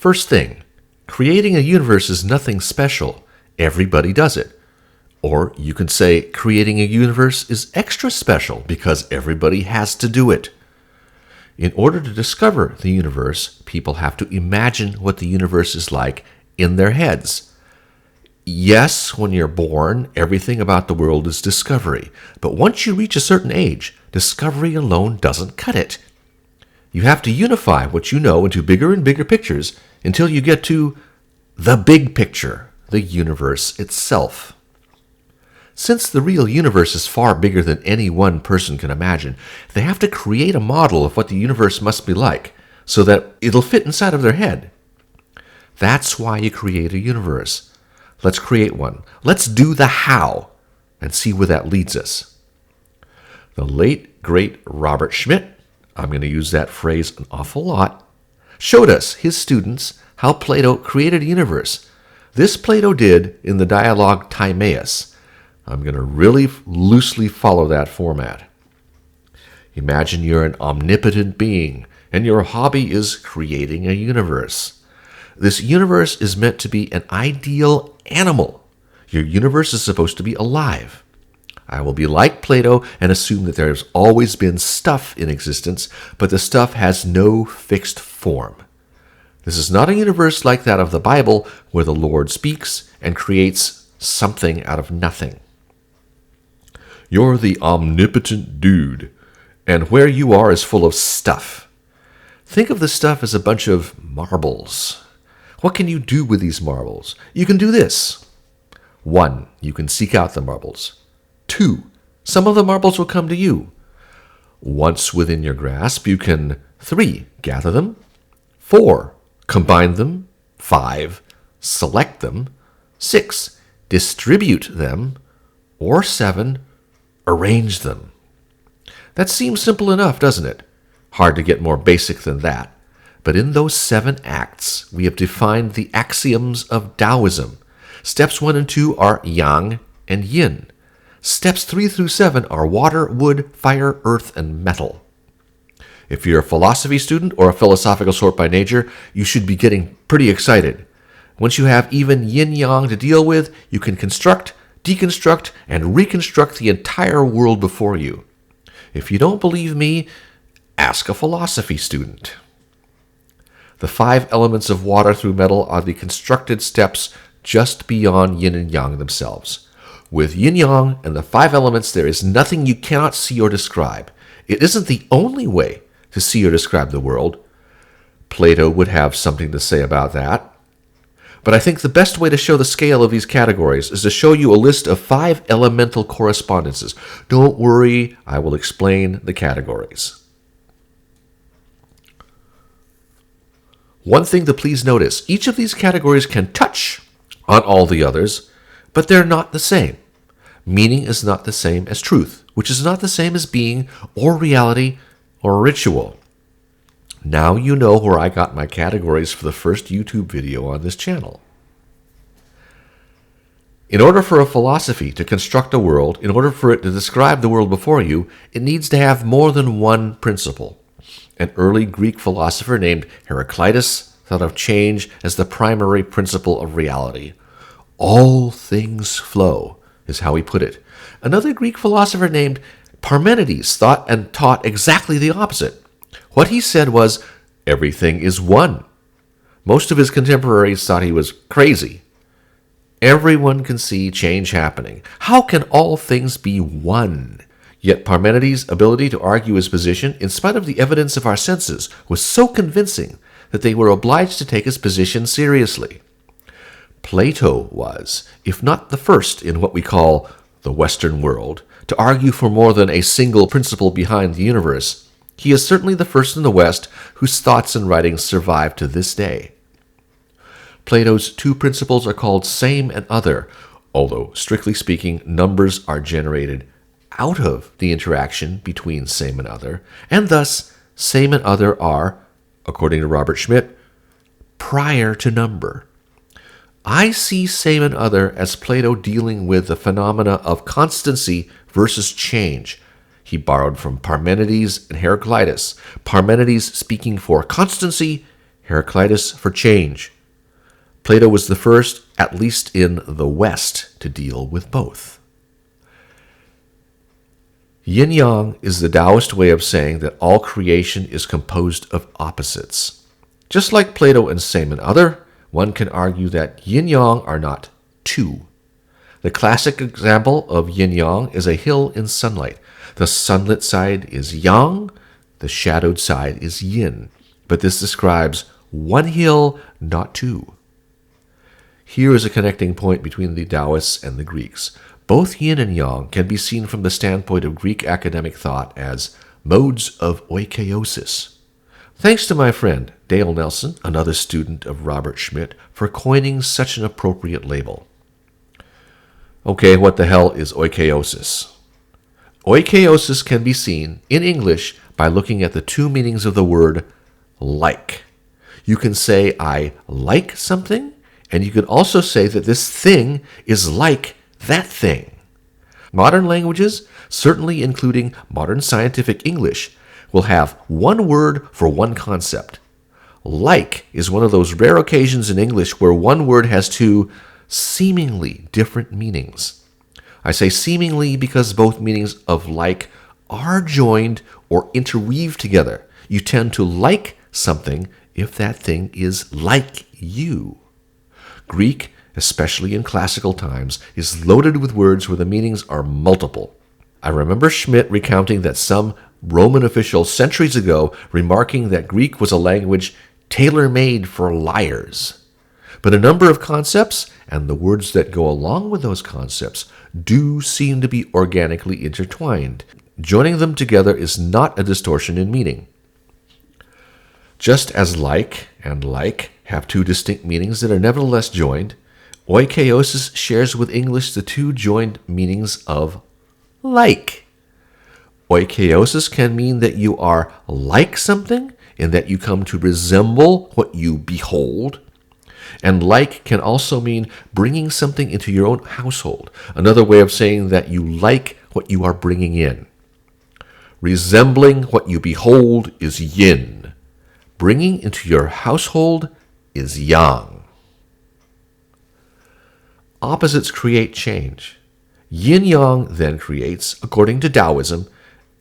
First thing, creating a universe is nothing special. Everybody does it. Or you can say creating a universe is extra special because everybody has to do it. In order to discover the universe, people have to imagine what the universe is like in their heads. Yes, when you're born, everything about the world is discovery. But once you reach a certain age, discovery alone doesn't cut it. You have to unify what you know into bigger and bigger pictures until you get to the big picture, the universe itself. Since the real universe is far bigger than any one person can imagine, they have to create a model of what the universe must be like so that it'll fit inside of their head. That's why you create a universe. Let's create one. Let's do the how and see where that leads us. The late, great Robert Schmidt, I'm going to use that phrase an awful lot, showed us, his students, how Plato created a universe. This Plato did in the dialogue Timaeus. I'm going to really loosely follow that format. Imagine you're an omnipotent being, and your hobby is creating a universe. This universe is meant to be an ideal animal. Your universe is supposed to be alive. I will be like Plato and assume that there's always been stuff in existence, but the stuff has no fixed form. This is not a universe like that of the Bible, where the Lord speaks and creates something out of nothing. You're the omnipotent dude, and where you are is full of stuff. Think of the stuff as a bunch of marbles. What can you do with these marbles? You can do this. 1, you can seek out the marbles. 2, some of the marbles will come to you. Once within your grasp, you can 3, gather them. 4, combine them. 5, select them. 6, distribute them. Or 7, arrange them. That seems simple enough, doesn't it? Hard to get more basic than that. But in those 7 acts, we have defined the axioms of Taoism. Steps 1 and 2 are yang and yin. Steps 3 through 7 are water, wood, fire, earth, and metal. If you're a philosophy student or a philosophical sort by nature, you should be getting pretty excited. Once you have even yin-yang to deal with, you can construct, deconstruct, and reconstruct the entire world before you. If you don't believe me, ask a philosophy student. The 5 elements of water through metal are the constructed steps just beyond yin and yang themselves. With yin-yang and the 5 elements, there is nothing you cannot see or describe. It isn't the only way to see or describe the world. Plato would have something to say about that. But I think the best way to show the scale of these categories is to show you a list of 5 elemental correspondences. Don't worry, I will explain the categories. One thing to please notice, each of these categories can touch on all the others, but they're not the same. Meaning is not the same as truth, which is not the same as being or reality or ritual. Now you know where I got my categories for the first YouTube video on this channel. In order for a philosophy to construct a world, in order for it to describe the world before you, it needs to have more than one principle. An early Greek philosopher named Heraclitus thought of change as the primary principle of reality. All things flow, is how he put it. Another Greek philosopher named Parmenides thought and taught exactly the opposite. What he said was, everything is one. Most of his contemporaries thought he was crazy. Everyone can see change happening. How can all things be one? Yet Parmenides' ability to argue his position, in spite of the evidence of our senses, was so convincing that they were obliged to take his position seriously. Plato was, if not the first in what we call the Western world, to argue for more than a single principle behind the universe. He is certainly the first in the West whose thoughts and writings survive to this day. Plato's 2 principles are called same and other, although, strictly speaking, numbers are generated out of the interaction between same and other, and thus same and other are, according to Robert Schmidt, prior to number. I see same and other as Plato dealing with the phenomena of constancy versus change. He borrowed from Parmenides and Heraclitus, Parmenides speaking for constancy, Heraclitus for change. Plato was the first, at least in the West, to deal with both. Yin-yang is the Taoist way of saying that all creation is composed of opposites. Just like Plato and Semen Other, one can argue that yin-yang are not two. The classic example of yin-yang is a hill in sunlight. The sunlit side is yang, the shadowed side is yin. But this describes one hill, not two. Here is a connecting point between the Taoists and the Greeks. Both yin and yang can be seen from the standpoint of Greek academic thought as modes of oikeiosis. Thanks to my friend Dale Nelson, another student of Robert Schmidt, for coining such an appropriate label. Okay, what the hell is oikeiosis? Oikeiosis can be seen in English by looking at the two meanings of the word like. You can say, I like something, and you can also say that this thing is like that thing. Modern languages, certainly including modern scientific English, will have one word for one concept. Like is one of those rare occasions in English where one word has two seemingly different meanings. I say seemingly because both meanings of like are joined or interweave together. You tend to like something if that thing is like you. Greek, especially in classical times, is loaded with words where the meanings are multiple. I remember Schmidt recounting that some Roman official centuries ago remarking that Greek was a language tailor-made for liars. But a number of concepts, and the words that go along with those concepts, do seem to be organically intertwined. Joining them together is not a distortion in meaning. Just as like and like have two distinct meanings that are nevertheless joined, oikeiosis shares with English the two joined meanings of like. Oikeiosis can mean that you are like something in that you come to resemble what you behold. And like can also mean bringing something into your own household, another way of saying that you like what you are bringing in. Resembling what you behold is yin. Bringing into your household is yang. Opposites create change. Yin-yang then creates, according to Taoism,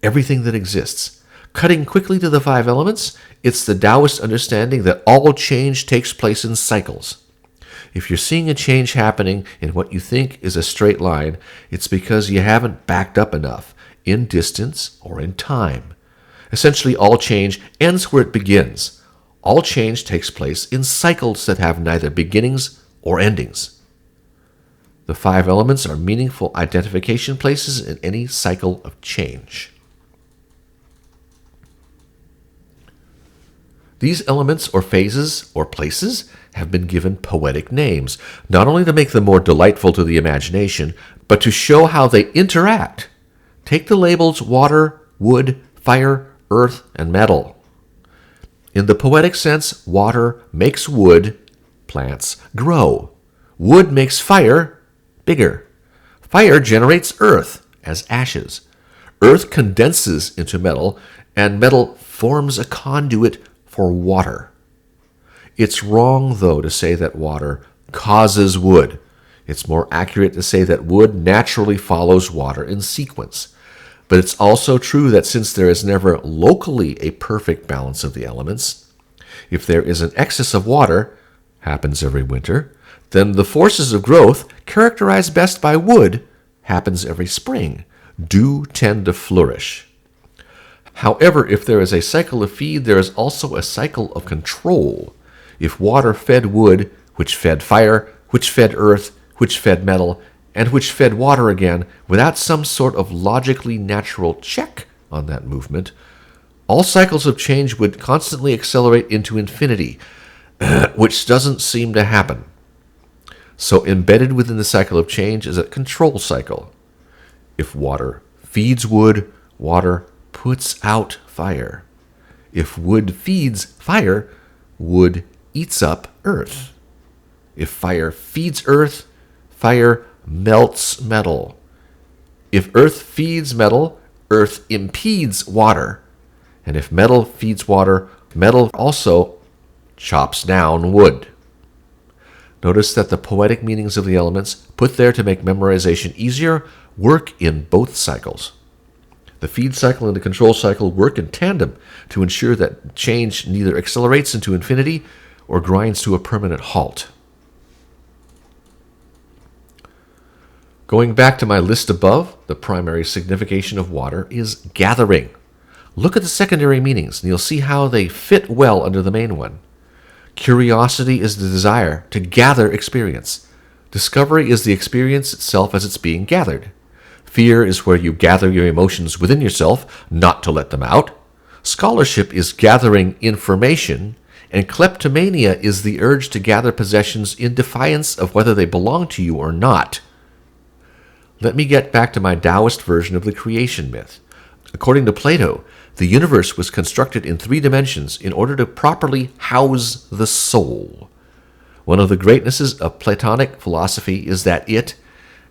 everything that exists. Cutting quickly to the five elements, it's the Taoist understanding that all change takes place in cycles. If you're seeing a change happening in what you think is a straight line, it's because you haven't backed up enough, in distance or in time. Essentially, all change ends where it begins. All change takes place in cycles that have neither beginnings or endings. The five elements are meaningful identification places in any cycle of change. These elements or phases or places have been given poetic names, not only to make them more delightful to the imagination, but to show how they interact. Take the labels water, wood, fire, earth, and metal. In the poetic sense, water makes wood, plants, grow. Wood makes fire, bigger. Fire generates earth as ashes. Earth condenses into metal, and metal forms a conduit for water. It's wrong, though, to say that water causes wood. It's more accurate to say that wood naturally follows water in sequence. But it's also true that since there is never locally a perfect balance of the elements, if there is an excess of water, happens every winter, then the forces of growth, characterized best by wood, happens every spring, do tend to flourish. However, if there is a cycle of feed, there is also a cycle of control. If water fed wood, which fed fire, which fed earth, which fed metal, and which fed water again, without some sort of logically natural check on that movement, all cycles of change would constantly accelerate into infinity, which doesn't seem to happen. So embedded within the cycle of change is a control cycle. If water feeds wood, water puts out fire. If wood feeds fire, wood eats up earth. If fire feeds earth, fire melts metal. If earth feeds metal, earth impedes water. And if metal feeds water, metal also chops down wood. Notice that the poetic meanings of the elements, put there to make memorization easier, work in both cycles. The feed cycle and the control cycle work in tandem to ensure that change neither accelerates into infinity or grinds to a permanent halt. Going back to my list above, the primary signification of water is gathering. Look at the secondary meanings, and you'll see how they fit well under the main one. Curiosity is the desire to gather experience. Discovery is the experience itself as it's being gathered. Fear is where you gather your emotions within yourself, not to let them out. Scholarship is gathering information, and kleptomania is the urge to gather possessions in defiance of whether they belong to you or not. Let me get back to my Taoist version of the creation myth. According to Plato, the universe was constructed in 3 dimensions in order to properly house the soul. One of the greatnesses of Platonic philosophy is that it,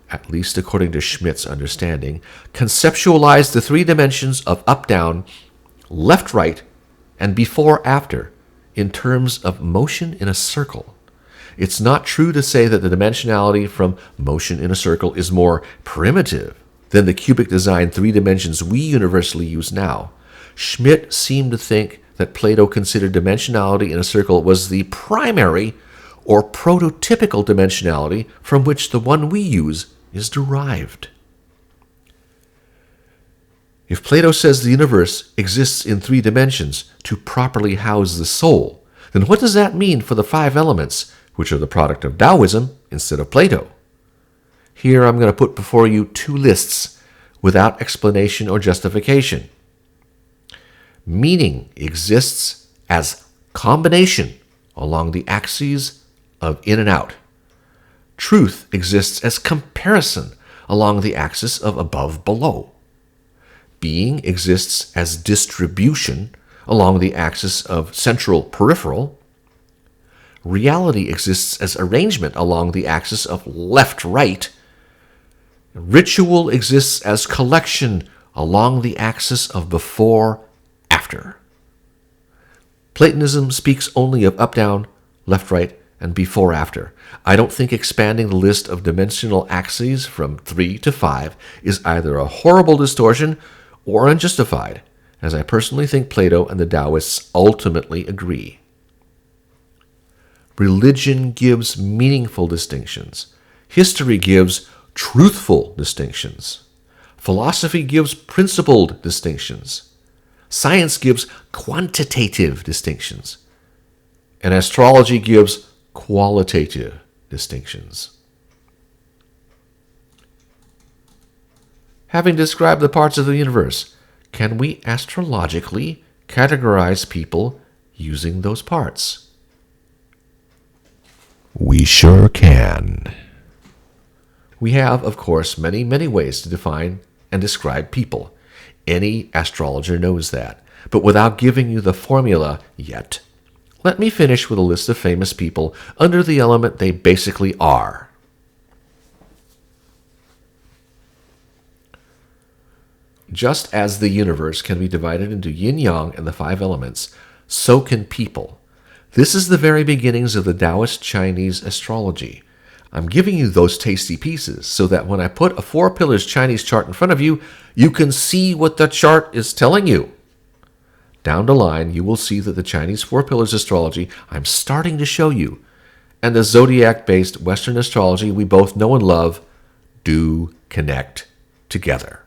at least according to Schmidt's understanding, conceptualized the 3 dimensions of up-down, left-right, and before-after in terms of motion in a circle. It's not true to say that the dimensionality from motion in a circle is more primitive than the cubic design 3 dimensions we universally use now. Schmidt seemed to think that Plato considered dimensionality in a circle was the primary or prototypical dimensionality from which the one we use is derived. If Plato says the universe exists in 3 dimensions to properly house the soul, then what does that mean for the 5 elements, which are the product of Taoism instead of Plato? Here I'm going to put before you 2 lists without explanation or justification. Meaning exists as combination along the axes of in and out. Truth exists as comparison along the axis of above-below. Being exists as distribution along the axis of central-peripheral. Reality exists as arrangement along the axis of left-right. Ritual exists as collection along the axis of before-after. Platonism speaks only of up-down, left-right, and before-after. I don't think expanding the list of dimensional axes from 3 to 5 is either a horrible distortion or unjustified, as I personally think Plato and the Taoists ultimately agree. Religion gives meaningful distinctions. History gives truthful distinctions. Philosophy gives principled distinctions. Science gives quantitative distinctions. And astrology gives qualitative distinctions. Having described the parts of the universe, can we astrologically categorize people using those parts? We sure can. We have, of course, many, many ways to define and describe people. Any astrologer knows that. But without giving you the formula yet, let me finish with a list of famous people under the element they basically are. Just as the universe can be divided into yin-yang and the 5 elements, so can people. This is the very beginnings of the Taoist Chinese astrology. I'm giving you those tasty pieces so that when I put a 4 pillars Chinese chart in front of you, you can see what the chart is telling you. Down the line, you will see that the Chinese 4 pillars astrology I'm starting to show you, and the zodiac-based Western astrology we both know and love, do connect together.